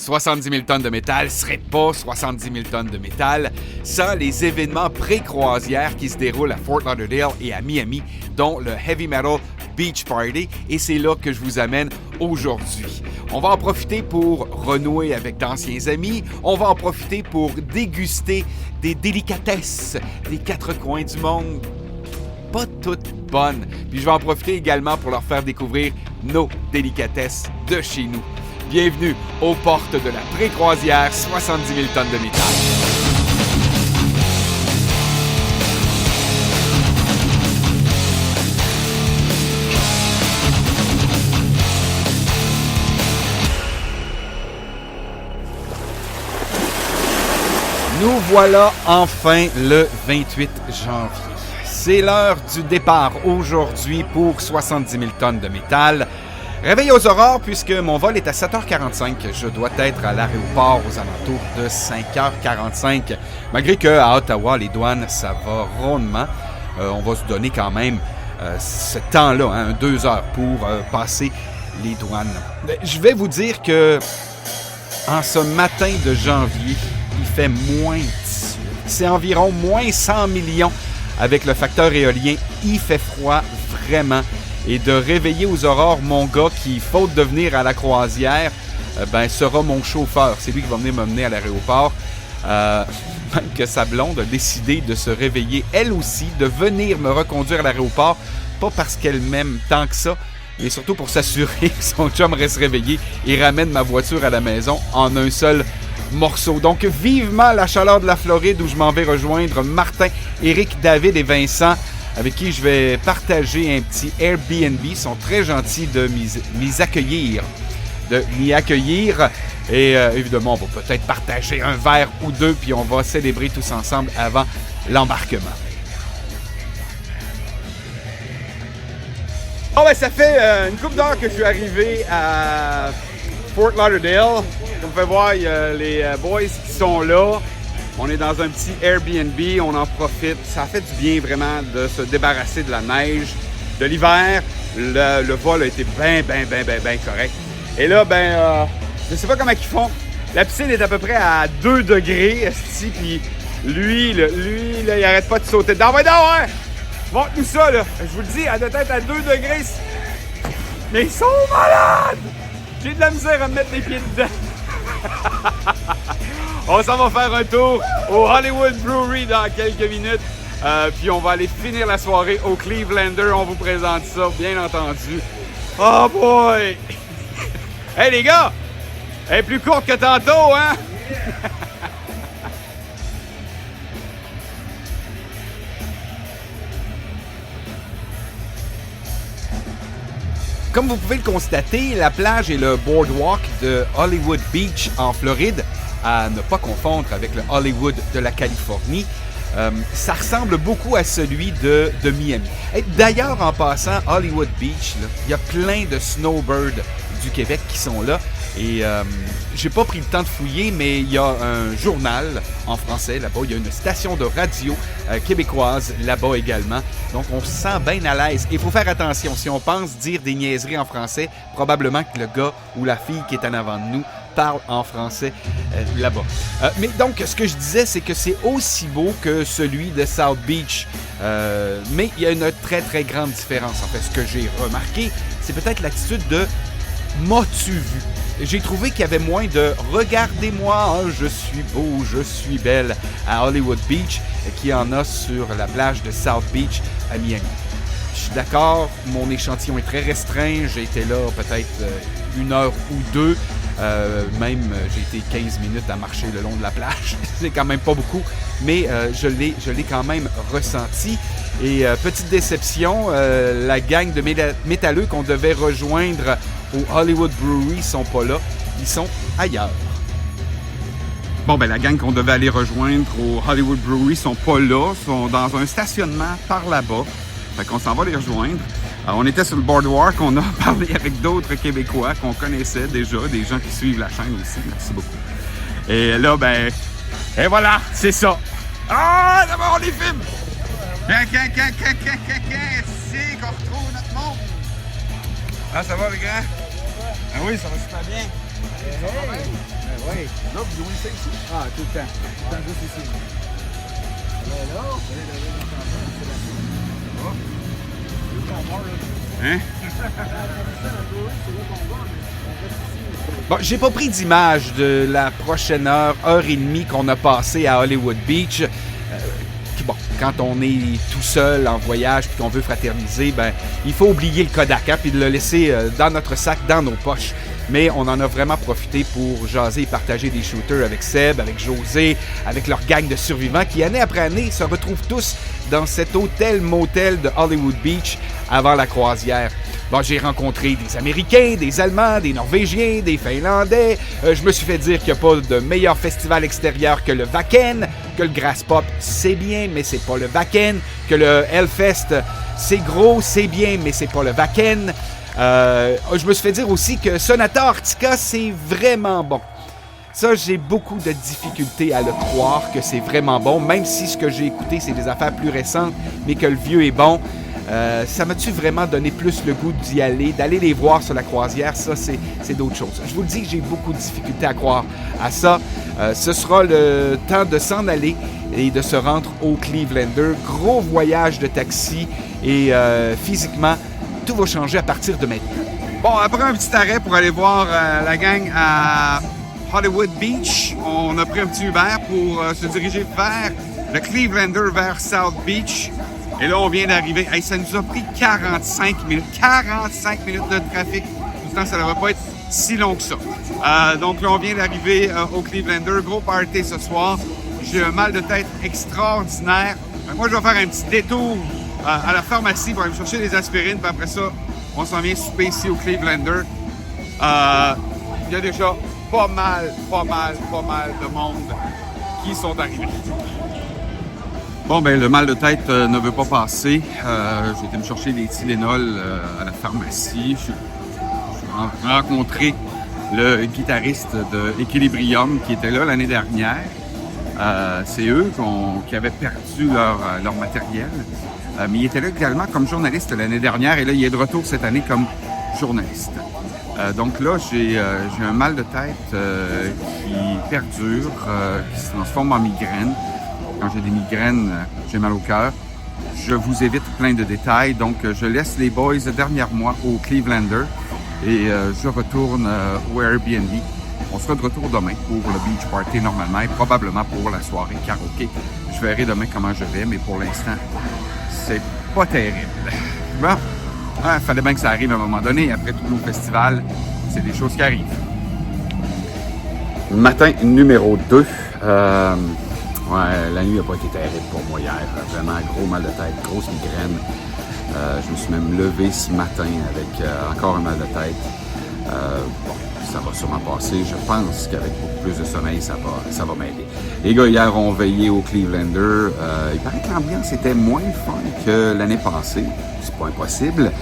70 000 tonnes de métal serait pas 70 000 tonnes de métal sans les événements pré-croisière qui se déroulent à Fort Lauderdale et à Miami, dont le Heavy Metal Beach Party, et c'est là que je vous amène aujourd'hui. On va en profiter pour renouer avec d'anciens amis, on va en profiter pour déguster des délicatesses des quatre coins du monde, pas toutes bonnes, puis je vais en profiter également pour leur faire découvrir nos délicatesses de chez nous. Bienvenue aux portes de la pré-croisière 70 000 tonnes de métal. Nous voilà enfin le 28 janvier. C'est l'heure du départ aujourd'hui pour 70 000 tonnes de métal. Réveil aux aurores puisque mon vol est à 7h45. Je dois être à l'aéroport aux alentours de 5h45. Malgré qu'à Ottawa, les douanes, ça va rondement. On va se donner quand même ce temps-là, 2 heures pour passer les douanes. Je vais vous dire que en ce matin de janvier, il fait moins 18. C'est environ moins 100 millions avec le facteur éolien. Il fait froid vraiment. Et de réveiller aux aurores mon gars qui, faute de venir à la croisière, sera mon chauffeur. C'est lui qui va venir me mener à l'aéroport. Même que sa blonde a décidé de se réveiller, elle aussi, de venir me reconduire à l'aéroport. Pas parce qu'elle m'aime tant que ça, mais surtout pour s'assurer que son chum reste réveillé et ramène ma voiture à la maison en un seul morceau. Donc, vivement la chaleur de la Floride où je m'en vais rejoindre Martin, Éric, David et Vincent, avec qui je vais partager un petit Airbnb. Ils sont très gentils de m'y accueillir. Et évidemment, on va peut-être partager un verre ou deux, puis on va célébrer tous ensemble avant l'embarquement. Ça fait une couple d'heures que je suis arrivé à Fort Lauderdale. Comme vous pouvez voir, il y a les boys qui sont là. On est dans un petit Airbnb, on en profite. Ça fait du bien vraiment de se débarrasser de la neige, de l'hiver. Le vol a été bien correct. Et là, je sais pas comment ils font. La piscine est à peu près à 2 degrés, esti, puis lui, il arrête pas de sauter dedans. Ouais! Montre-nous ça, là. Je vous le dis, elle doit être à 2 degrés. Mais ils sont malades! J'ai de la misère à me mettre les pieds dedans. On s'en va faire un tour au Hollywood Brewery dans quelques minutes. Puis on va aller finir la soirée au Clevelander. On vous présente ça, bien entendu. Oh boy! Hey les gars! Elle est plus courte que tantôt, hein? Comme vous pouvez le constater, la plage et le boardwalk de Hollywood Beach en Floride, à ne pas confondre avec le Hollywood de la Californie, ça ressemble beaucoup à celui de Miami. Et d'ailleurs, en passant, Hollywood Beach, il y a plein de snowbirds du Québec qui sont là. Et j'ai pas pris le temps de fouiller, mais il y a un journal en français là-bas. Il y a une station de radio québécoise là-bas également. Donc, on se sent bien à l'aise. Et il faut faire attention. Si on pense dire des niaiseries en français, probablement que le gars ou la fille qui est en avant de nous parle en français là-bas. Mais donc, ce que je disais, c'est que c'est aussi beau que celui de South Beach. Mais il y a une très, très grande différence. En fait, ce que j'ai remarqué, c'est peut-être l'attitude de « m'as-tu vu ». J'ai trouvé qu'il y avait moins de « regardez-moi, hein, je suis beau, je suis belle » à Hollywood Beach qu'il y en a sur la plage de South Beach à Miami. Je suis d'accord, mon échantillon est très restreint. J'ai été là peut-être 1 heure ou 2. Même j'ai été 15 minutes à marcher le long de la plage. C'est quand même pas beaucoup, mais je l'ai quand même ressenti. Et petite déception, la gang de métalleux qu'on devait rejoindre au Hollywood Brewery sont pas là. Ils sont ailleurs. Bon, la gang qu'on devait aller rejoindre au Hollywood Brewery sont pas là. Sont dans un stationnement par là-bas. Fait qu'on s'en va les rejoindre. On était sur le boardwalk, on a parlé avec d'autres Québécois qu'on connaissait déjà, des gens qui suivent la chaîne aussi, merci beaucoup. Et là, et voilà, c'est ça. Ah, d'abord on les filme! C'est qu'on retrouve notre monde. Ah, ça va les gars? Ah oui, ça va super bien. Ça va bien? OK. Là, vous louez ça ici? Ah, tout le temps. Tout le temps juste ici. Là, Hein? Bon, j'ai pas pris d'image de la prochaine heure et demie qu'on a passée à Hollywood Beach. Bon, quand on est tout seul en voyage et qu'on veut fraterniser, ben, il faut oublier le Kodak puis le laisser dans notre sac, dans nos poches. Mais on en a vraiment profité pour jaser et partager des shooters avec Seb, avec José, avec leur gang de survivants qui, année après année, se retrouvent tous dans cet hôtel-motel de Hollywood Beach avant la croisière. Bon, j'ai rencontré des Américains, des Allemands, des Norvégiens, des Finlandais. Je me suis fait dire qu'il n'y a pas de meilleur festival extérieur que le Wacken, que le Graspop, c'est bien, mais c'est pas le Wacken, que le Hellfest, c'est gros, c'est bien, mais c'est pas le Wacken. Je me suis fait dire aussi que Sonata Arctica, c'est vraiment bon. Ça, j'ai beaucoup de difficultés à le croire que c'est vraiment bon, même si ce que j'ai écouté, c'est des affaires plus récentes, mais que le vieux est bon. Ça m'a-tu vraiment donné plus le goût d'y aller, d'aller les voir sur la croisière? Ça, c'est d'autres choses. Je vous le dis que j'ai beaucoup de difficultés à croire à ça. Ce sera le temps de s'en aller et de se rendre au Clevelander. Gros voyage de taxi et physiquement, tout va changer à partir de maintenant. Bon, après un petit arrêt pour aller voir la gang à Hollywood Beach, on a pris un petit Uber pour se diriger vers le Clevelander, vers South Beach. Et là, on vient d'arriver. Hey, ça nous a pris 45 minutes. 45 minutes de trafic. Pourtant, ça ne devrait pas être si long que ça. Donc là, on vient d'arriver au Clevelander. Gros party ce soir. J'ai un mal de tête extraordinaire. Moi, je vais faire un petit détour à la pharmacie pour aller me chercher des aspirines. Puis après ça, on s'en vient souper ici au Clevelander. Il y a déjà pas mal de monde qui sont arrivés. Bon, ben le mal de tête ne veut pas passer. J'ai été me chercher des Tylenol à la pharmacie. J'ai rencontré le guitariste de Equilibrium qui était là l'année dernière. C'est eux qui avaient perdu leur matériel. Mais il était là également comme journaliste l'année dernière et là, il est de retour cette année comme journaliste. Donc là, j'ai un mal de tête qui perdure, qui se transforme en migraine. Quand j'ai des migraines, j'ai mal au cœur. Je vous évite plein de détails, donc je laisse les boys derrière moi au Clevelander et je retourne au Airbnb. On sera de retour demain pour le beach party normalement et probablement pour la soirée karaoké. Je verrai demain comment je vais, mais pour l'instant, c'est pas terrible. Bon, il fallait bien que ça arrive à un moment donné. Après tous nos festivals, c'est des choses qui arrivent. Matin numéro 2. La nuit n'a pas été terrible pour moi hier. Vraiment gros mal de tête, grosse migraine. Je me suis même levé ce matin avec encore un mal de tête. Bon, ça va sûrement passer. Je pense qu'avec beaucoup plus de sommeil, ça va m'aider. Les gars, hier, ont veillé au Clevelander. Il paraît que l'ambiance était moins fun que l'année passée. C'est pas impossible.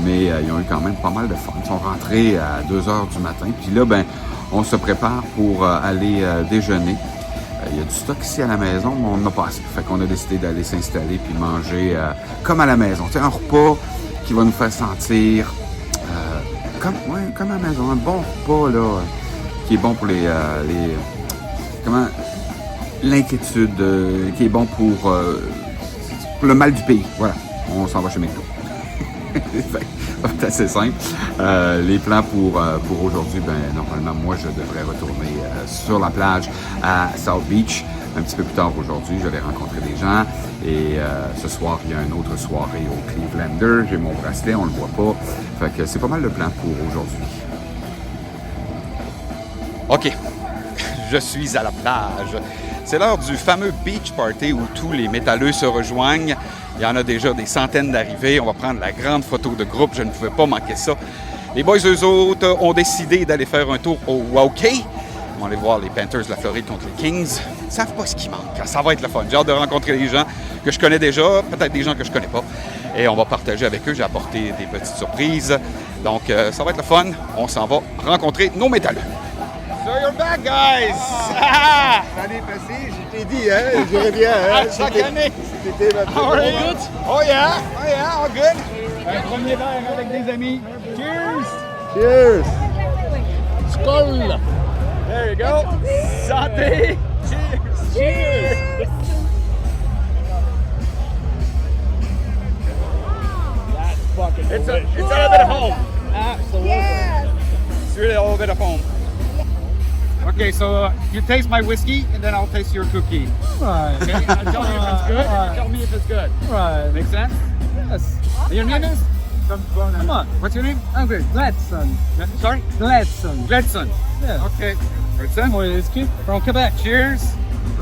Mais ils ont eu quand même pas mal de fun. Ils sont rentrés à 2h du matin. Puis là, ben, on se prépare pour aller déjeuner. Il y a du stock ici à la maison, mais on n'a pas assez. Fait qu'on a décidé d'aller s'installer puis manger comme à la maison. Tu sais, un repas qui va nous faire sentir comme à la maison. Un bon repas, là, qui est bon pour l'inquiétude, qui est bon pour le mal du pays. Voilà, on s'en va chez McDo. C'est assez simple. Les plans pour aujourd'hui, ben normalement, moi, je devrais retourner sur la plage à South Beach. Un petit peu plus tard aujourd'hui, j'allais rencontrer des gens. Et ce soir, il y a une autre soirée au Clevelander. J'ai mon bracelet, on le voit pas. Fait que c'est pas mal de plans pour aujourd'hui. OK. Je suis à la plage. C'est l'heure du fameux beach party où tous les métalleux se rejoignent. Il y en a déjà des centaines d'arrivées. On va prendre la grande photo de groupe. Je ne pouvais pas manquer ça. Les boys, eux autres, ont décidé d'aller faire un tour au Waukees. Ils vont aller voir les Panthers de la Floride contre les Kings. Ils ne savent pas ce qui manque. Ça va être le fun. J'ai hâte de rencontrer des gens que je connais déjà, peut-être des gens que je ne connais pas. Et on va partager avec eux. J'ai apporté des petites surprises. Donc, ça va être le fun. On s'en va rencontrer nos métalleux. So you're back, guys! L'année passée, je t'ai dit, hein, j'irai bien. Hein, chaque année! C'était ma How are you? Oh yeah, all good. Un premier verre avec des amis. Cheers! Cheers! Skål! There you go. Santé. Cheers. Cheers. That's fucking It's a delicious. little bit of home. Absolutely. Yes. It's really a little bit of home. Okay, so you taste my whiskey, and then I'll taste your cookie. Right. Okay, tell me if it's good. Right. Tell me if it's good. Right. Make sense? Yes. And your name is? Come on. What's your name? Okay. Gladson. Sorry? Gladson. Gledson. Yeah. Okay. Gledson. Whiskey from Quebec. Cheers.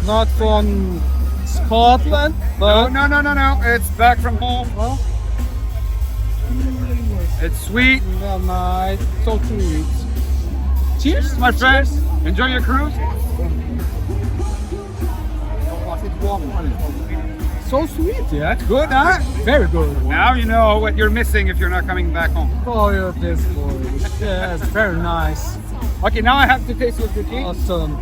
Not from Scotland, No, but no. It's back from home. well, It's sweet. well, nice. So sweet. Cheers, My friend, enjoy your cruise. So sweet, yeah. Good, huh? Very good. Now you know what you're missing if you're not coming back home. Oh, yeah, this boy. Yes, very nice. Okay, now I have to taste your cookie. Awesome.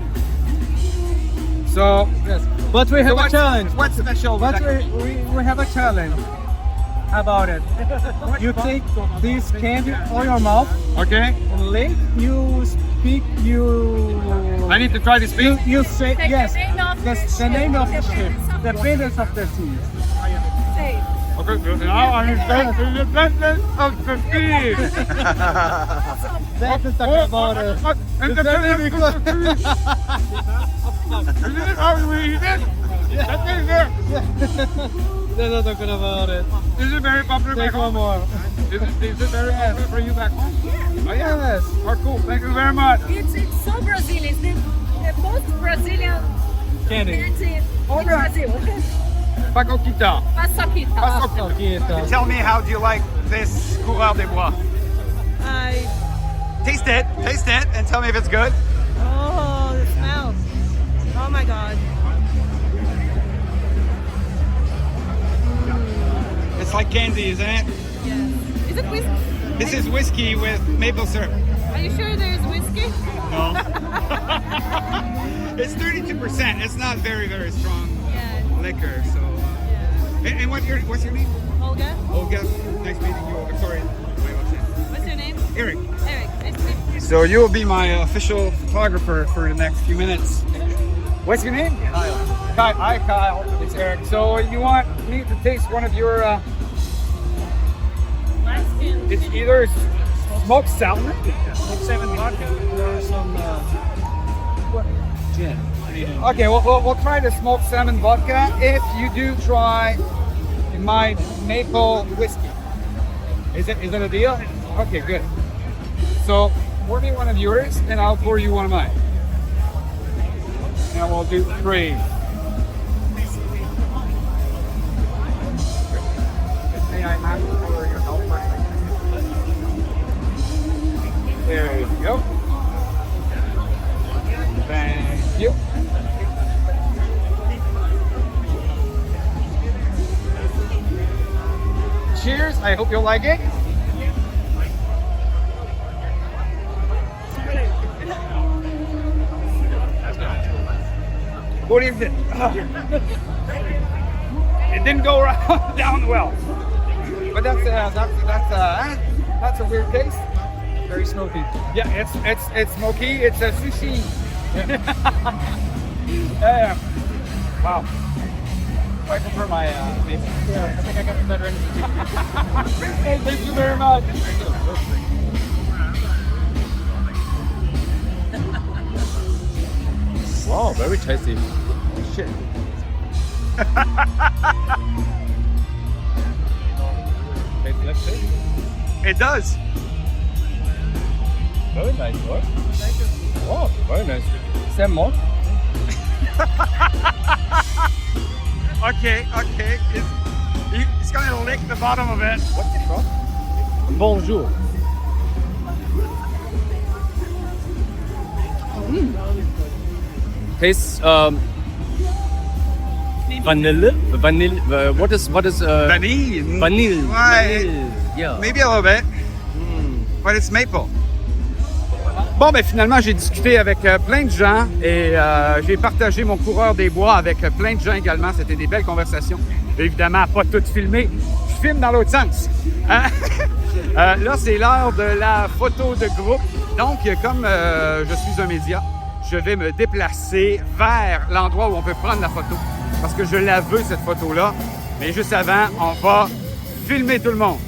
So, Yes. But we have a what's, challenge. what's special? with But that? we have a challenge about it. You take this candy on your mouth Okay, and lick, you speak, you I need to try to speak. you say Take yes. the name of The name of the the ship. business of The the business of the sea. Say. Okay, good. Now I understand the independence of the sea. Let's talk about it. Independence of the sea. Is this how we eat it? That is it. Let's talk about it. Is it very popular back Take one home? more. Is it very popular for you back home? Yeah. Oh, yeah. Yes. Oh, cool. Thank you very much. It's so Brazilian. It's the most Brazilian Candy. candy in Brazil. Pacoquita. Paçoquita. Paçoquita. Tell me, how do you like this Coureur des Bois? Taste it, and tell me if it's good. Oh, the smell. Oh my god. It's like candy, isn't it? Is it whiskey? This is whiskey with maple syrup. Are you sure there's whiskey? No. It's 32%. It's not very, very strong Yeah. liquor. So, and what's your name? Olga? Olga. Nice meeting you. I'm sorry, my last name. What's your name? Eric. Eric. Nice to meet you. So you will be my official photographer for the next few minutes. What's your name? Kyle. Hi, Kyle. It's Eric. So you want me to taste one of your? Light skin. It's either smoked salmon. Seven vodka or some gin. Okay, we'll try the smoked salmon vodka if you do try my maple whiskey. Is it a deal? Okay, good. So pour me one of yours, and I'll pour you one of mine. And we'll do 3. May I ask for your help? There you go. Thank you. Cheers. I hope you'll like it. What do you think? It didn't go down well, but that's a weird taste. Very smoky. Yeah, it's smoky. It's a sushi. Yeah. Wow. I prefer my maple. Yeah, I think I got the better end of the team. Hey, thank you very much. Wow, very tasty. Shit. Let's see. It does. Very nice work. Wow, very nice. Some more. Okay. He's gonna lick the bottom of it. What's it from? Bonjour. Tastes vanilla. Vanilla. What is Vanille. vanilla? Ouais. Vanilla. Yeah. Maybe a little bit, but it's maple. Bon, ben finalement, j'ai discuté avec plein de gens et j'ai partagé mon coureur des bois avec plein de gens également. C'était des belles conversations. Évidemment, pas toutes filmées. Je filme dans l'autre sens. Hein? Là, c'est l'heure de la photo de groupe. Donc, comme je suis un média, je vais me déplacer vers l'endroit où on peut prendre la photo. Parce que je la veux, cette photo-là. Mais juste avant, on va filmer tout le monde.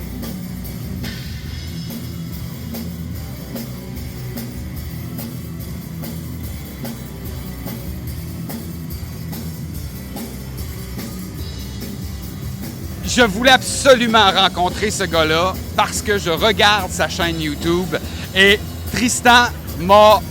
Je voulais absolument rencontrer ce gars-là parce que je regarde sa chaîne YouTube et Tristan m'a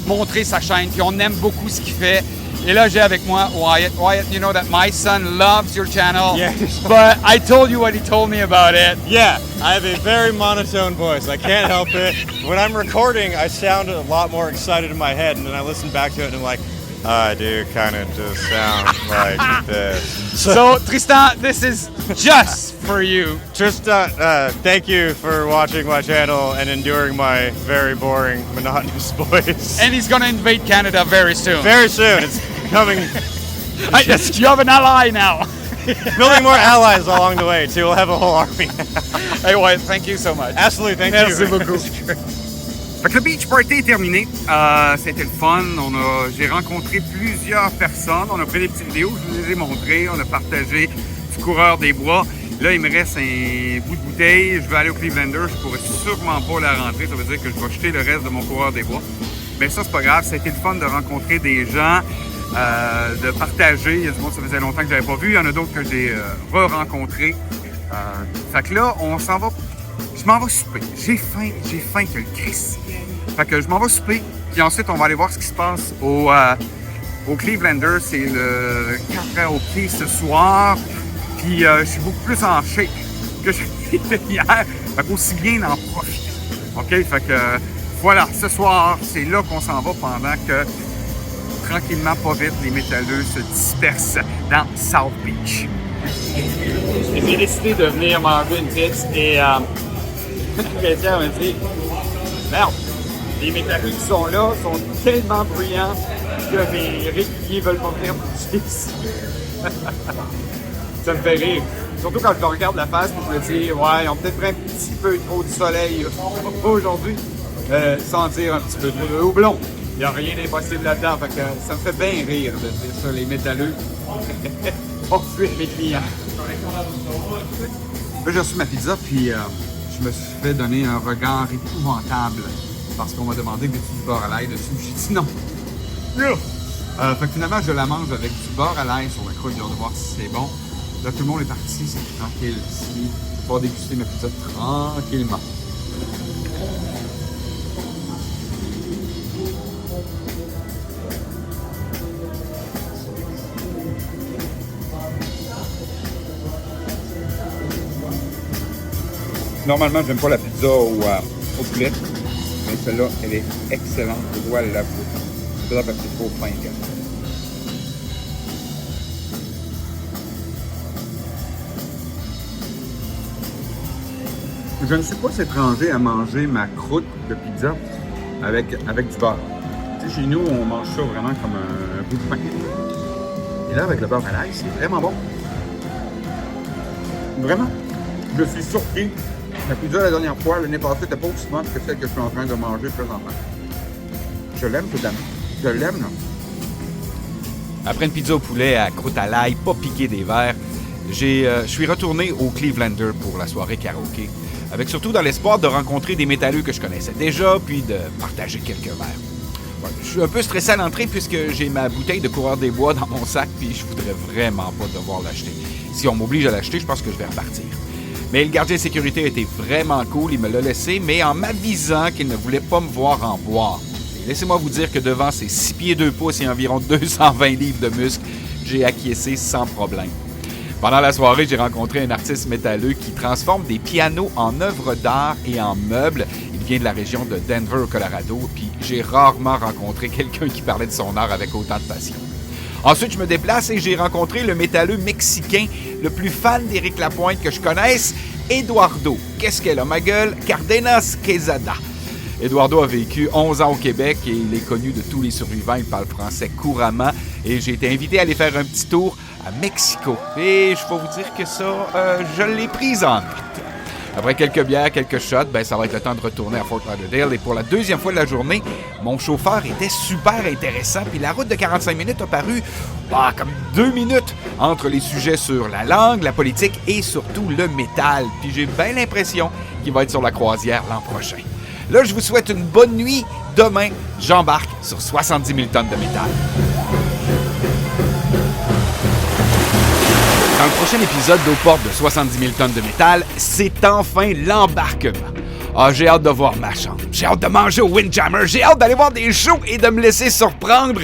montré sa chaîne, puis on aime beaucoup ce qu'il fait. Et là, j'ai avec moi Wyatt. Wyatt, you know that my son loves your channel, Yes. but I told you what he told me about it. Yeah, I have a very monotone voice. I can't help it. When I'm recording, I sound a lot more excited in my head, and then I listen back to it and I'm like, I do kind of just sound like this. So, Tristan, this is just for you. Just thank you for watching my channel and enduring my very boring, monotonous voice. And he's gonna invade Canada very soon. Very soon, it's coming. Yes, you have an ally now. Building more allies along the way too. We'll have a whole army. Hey, Wyatt, thank you so much. Absolutely, thank Merci you. beaucoup. Fait que le beach party est terminé. C'était le fun. J'ai rencontré plusieurs personnes. On a pris des petites vidéos, je vous les ai montrées. On a partagé du coureur des bois. Là, il me reste un bout de bouteille. Je vais aller au Clevelander. Je pourrais sûrement pas la rentrer. Ça veut dire que je vais jeter le reste de mon coureur des bois. Mais ça, c'est pas grave. Ça a été le fun de rencontrer des gens, de partager. Il y a du monde, ça faisait longtemps que j'avais pas vu. Il y en a d'autres que j'ai re-rencontrés. Fait que là, on s'en va. Je m'en vais souper. J'ai faim que le Christ. Fait que je m'en vais souper. Puis ensuite, on va aller voir ce qui se passe au Clevelander. C'est le karaoké ce soir. Puis je suis beaucoup plus en shape que j'étais hier. Fait qu'aussi bien d'en profiter. OK? Fait que voilà, ce soir, c'est là qu'on s'en va pendant que tranquillement, pas vite, les métalleux se dispersent dans South Beach. J'ai décidé de venir manger une pizza et Chrétien m'a dit merde, les métalleux qui sont là sont tellement bruyants que mes réguliers veulent pas venir manger ici. Ça me fait rire. Surtout quand je leur regarde la face et je me dis ouais, ils ont peut-être pris un petit peu trop de soleil aujourd'hui. Sans dire un petit peu trop de houblon. Il n'y a rien d'impossible là-dedans. Fait que ça me fait bien rire de dire ça, les métalleux. On fuit mes clients. Là, j'ai reçu ma pizza, puis je me suis fait donner un regard épouvantable parce qu'on m'a demandé de mettre du beurre à l'ail dessus. J'ai dit non. Fait que finalement, je la mange avec du beurre à l'ail sur la croûte, de voir si c'est bon. Là, tout le monde est parti, c'est tranquille ici. Je vais pouvoir déguster ma pizza tranquillement. Normalement, j'aime pas la pizza au poulet, mais celle-là, elle est excellente. Je dois l'avouer. C'est là parce que c'est trop fin. Je ne suis pas étranger à manger ma croûte de pizza avec du beurre. Tu sais, chez nous, on mange ça vraiment comme un bout de pain. Et là, avec le beurre à l'ail, c'est vraiment bon. Vraiment. Je suis surpris. La pizza la dernière fois, l'année passée, n'était pas aussi bonne que celle que je suis en train de manger présentement. Je l'aime tout d'amour. Je l'aime, là. Après une pizza au poulet à croûte à l'ail, pas piqué des verres, je suis retourné au Clevelander pour la soirée karaoké, avec surtout dans l'espoir de rencontrer des métalleux que je connaissais déjà, puis de partager quelques verres. Ouais, je suis un peu stressé à l'entrée puisque j'ai ma bouteille de coureur des bois dans mon sac, puis je voudrais vraiment pas devoir l'acheter. Si on m'oblige à l'acheter, je pense que je vais repartir. Mais le gardien de sécurité a été vraiment cool, il me l'a laissé, mais en m'avisant qu'il ne voulait pas me voir en boire. Et laissez-moi vous dire que devant ses 6 pieds 2 pouces et environ 220 livres de muscles, j'ai acquiescé sans problème. Pendant la soirée, j'ai rencontré un artiste métalleux qui transforme des pianos en œuvres d'art et en meubles. Il vient de la région de Denver, au Colorado, puis j'ai rarement rencontré quelqu'un qui parlait de son art avec autant de passion. Ensuite, je me déplace et j'ai rencontré le métalleux mexicain le plus fan d'Éric Lapointe que je connaisse, Eduardo. Qu'est-ce qu'elle a, ma gueule? Cardenas Quezada. Eduardo a vécu 11 ans au Québec et il est connu de tous les survivants. Il parle français couramment et j'ai été invité à aller faire un petit tour à Mexico. Et je peux vous dire que ça, je l'ai prise en note. Après quelques bières, quelques shots, ben ça va être le temps de retourner à Fort Lauderdale. Et pour la deuxième fois de la journée, mon chauffeur était super intéressant. Puis la route de 45 minutes a paru comme 2 minutes entre les sujets sur la langue, la politique et surtout le métal. Puis j'ai bien l'impression qu'il va être sur la croisière l'an prochain. Là, je vous souhaite une bonne nuit. Demain, j'embarque sur 70 000 tonnes de métal. Dans le prochain épisode d'Aux portes de 70 000 tonnes de métal, c'est enfin l'embarquement. J'ai hâte de voir ma chambre. J'ai hâte de manger au Windjammer. J'ai hâte d'aller voir des shows et de me laisser surprendre.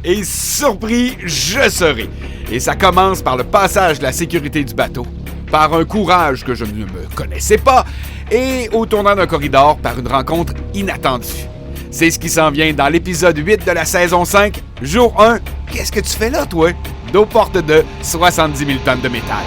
Et surpris, je serai. Et ça commence par le passage de la sécurité du bateau, par un courage que je ne me connaissais pas, et au tournant d'un corridor par une rencontre inattendue. C'est ce qui s'en vient dans l'épisode 8 de la saison 5, jour 1. Qu'est-ce que tu fais là, toi? D'Aux portes de 70 000 tonnes de métal.